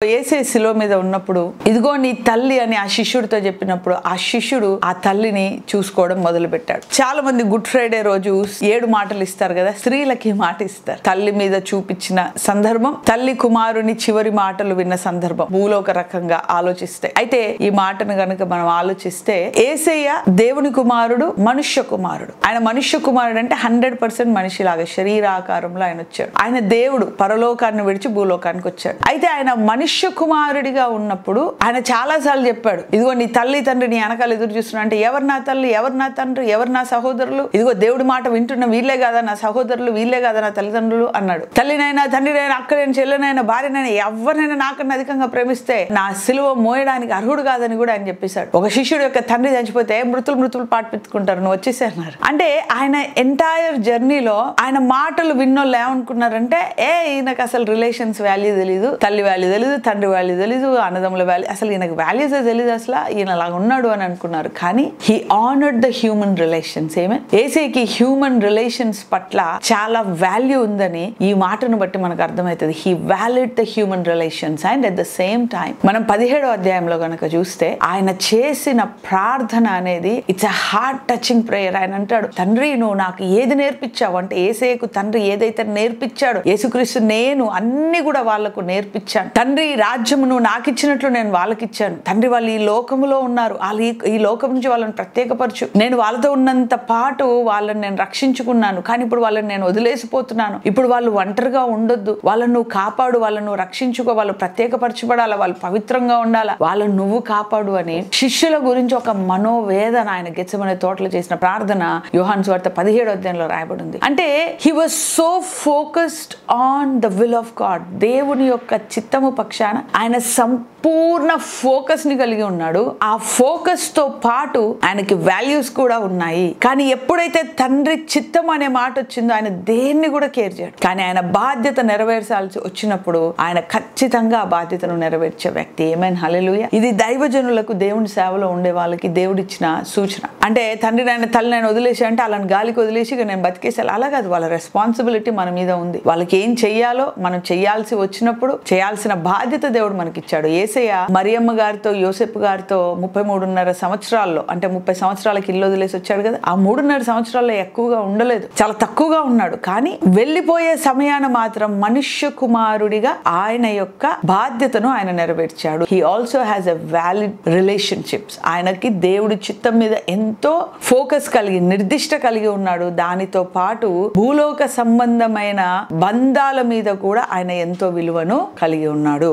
యేసే శిలువ మీద ఉన్నప్పుడు ఇదిగో నీ తల్లి అని ఆ శిష్యుడితో చెప్పినప్పుడు ఆ శిష్యుడు ఆ తల్లిని చూసుకోవడం మొదలు పెట్టాడు. చాలా మంది గుడ్ ఫ్రైడే రోజు 7 మాటలు ఇస్తారు కదా, స్త్రీలకి మాట ఇస్తారు. తల్లి మీద చూపించిన సందర్భం, తల్లి కుమారుని చివరి మాటలు విన్న సందర్భం భూలోక రకంగా ఆలోచిస్తే. అయితే ఈ మాటను గనుక మనం ఆలోచిస్తే, యేసయ్య దేవుని కుమారుడు, మనుష్య కుమారుడు. ఆయన మనుష్య కుమారుడు అంటే 100% మనిషిలాగా శరీరాకారంలో ఆయన వచ్చాడు. ఆయన దేవుడు పరలోకాన్ని విడిచి భూలోకానికి వచ్చాడు. అయితే ఆయన మనుష్య కుమారుడిగా ఉన్నప్పుడు ఆయన చాలా సార్లు చెప్పాడు, ఇదిగో నీ తల్లి తండ్రి నీ వెనకాల ఎదురు చూస్తున్నా అంటే, ఎవరు నా తల్లి, ఎవరు నా తండ్రి, ఎవరు నా సహోదరులు, ఇదిగో దేవుడి మాట వింటున్న వీళ్ళే కదా నా సహోదరులు, వీళ్ళే కదా నా తల్లిదండ్రులు అన్నాడు. తల్లినైనా తండ్రినైనా అక్కడైనా చెల్లెనైనా భార్యనైనా ఎవరినైనా నాకన్నా అధికంగా ప్రేమిస్తే నా సిలువ మోయడానికి అర్హుడు కాదని కూడా ఆయన చెప్పేశాడు. ఒక శిష్యుడు యొక్క తండ్రి చచ్చిపోతే మృతులు పాటిపించుకుంటారు, నువ్వు వచ్చేసే అన్నారు. అంటే ఆయన ఎంటైర్ జర్నీలో ఆయన మాటలు విన్నోళ్ళు ఏమనుకున్నారంటే, ఈయనకు అసలు రిలేషన్స్ వాల్యూ తెలీదు, తల్లి వాల్యూ తెలీదు, తండ్రి వాల్యూ తెలీదు, అన్నదమ్ముల వాల్యూ, అసలు ఈయనకు వాల్యూస్ తెలీదు, అసలు ఈయన అలాగ ఉన్నాడు అని అనుకున్నారు. కానీ he honoured the human relations. యేసయ్యకి హ్యూమన్ రిలేషన్స్ పట్ల చాలా వాల్యూ ఉందని ఈ మాటను బట్టి మనకు అర్థమవుతుంది. He valued the human relations and at the same time మనం 17వ అధ్యాయంలో కనుక చూస్తే ఆయన చేసిన ప్రార్థన అనేది it's a heart touching prayer. ఆయన అంటాడు, తండ్రి నువ్వు నాకు ఏది నేర్పించావు అంటే, యేసయ్యకు తండ్రి ఏదైతే నేర్పించాడో, యేసుక్రీస్తు నేను అన్ని కూడా వాళ్లకు నేర్పించాను. తండ్రి రాజ్యము నువ్వు నాకు ఇచ్చినట్లు నేను వాళ్ళకి ఇచ్చాను. తండ్రి వాళ్ళు ఈ లోకములో ఉన్నారు, వాళ్ళు ఈ లోకం నుంచి వాళ్ళని ప్రత్యేకపరచు. నేను వాళ్ళతో ఉన్నంత పాటు వాళ్ళని నేను రక్షించుకున్నాను, కానీ ఇప్పుడు వాళ్ళని నేను వదిలేసిపోతున్నాను. ఇప్పుడు వాళ్ళు ఒంటరిగా ఉండొద్దు, వాళ్ళను నువ్వు కాపాడు, వాళ్ళను నువ్వు రక్షించుకో, వాళ్ళు ప్రత్యేకపరచబడాలా, వాళ్ళు పవిత్రంగా ఉండాలా, వాళ్ళను నువ్వు కాపాడు అని శిష్యుల గురించి ఒక మనోవేదన ఆయన గెత్సెమనే తోటలో చేసిన ప్రార్థన యోహాను సువార్త 17వ అధ్యాయంలో రాయబడి ఉంది. అంటే he was so focused on the will of God. దేవుని యొక్క చిత్తము పక్షాన ఆయన సంపూర్ణ ఫోకస్ ని కలిగి ఉన్నాడు. ఆ ఫోకస్ తో పాటు ఆయనకి వాల్యూస్ కూడా ఉన్నాయి. కానీ ఎప్పుడైతే తండ్రి చిత్తం అనే మాట వచ్చిందో ఆయన దేన్ని కూడా కేర్ చేయడు. కానీ ఆయన బాధ్యత నెరవేర్చాల్సి వచ్చినప్పుడు ఆయన ఖచ్చితంగా ఆ బాధ్యతను నెరవేర్చే వ్యక్తి. ఆమేన్, హల్లెలూయా. ఇది దైవజనులకు, దేవుని సేవలో ఉండే వాళ్ళకి దేవుడిచ్చిన సూచన. అంటే తండ్రి నాయన తల్లి నేను వదిలేసి అంటే అలాని గాలికి వదిలేసి ఇక నేను బతికేసాను, అలా కాదు. వాళ్ళ రెస్పాన్సిబిలిటీ మన మీద ఉంది. వాళ్ళకి ఏం చెయ్యాలో మనం చేయాల్సి వచ్చినప్పుడు చేయాల్సిన బాధ్యత దేవుడు మనకి ఇచ్చాడు. యేసయ్య మరియమ్మ గారితో యోసేపు గారితో 33.5 సంవత్సరాల్లో, అంటే 30 సంవత్సరాలకి ఇల్లు వదిలేసి వచ్చాడు కదా, ఆ 3.5 సంవత్సరాల్లో ఎక్కువగా ఉండలేదు, చాలా తక్కువగా ఉన్నాడు. కానీ వెళ్ళిపోయే సమయాన మాత్రం మనుష్య కుమారుడిగా ఆయన యొక్క బాధ్యతను ఆయన నెరవేర్చాడు. He also has a valid relationships. ఆయనకి దేవుడి చిత్తం మీద ఎంతో ఫోకస్ కలిగి, నిర్దిష్ట కలిగి ఉన్నాడు. దానితో పాటు భూలోక సంబంధమైన బంధాల మీద కూడా ఆయన ఎంతో విలువను కలిగి ఉన్నాడు.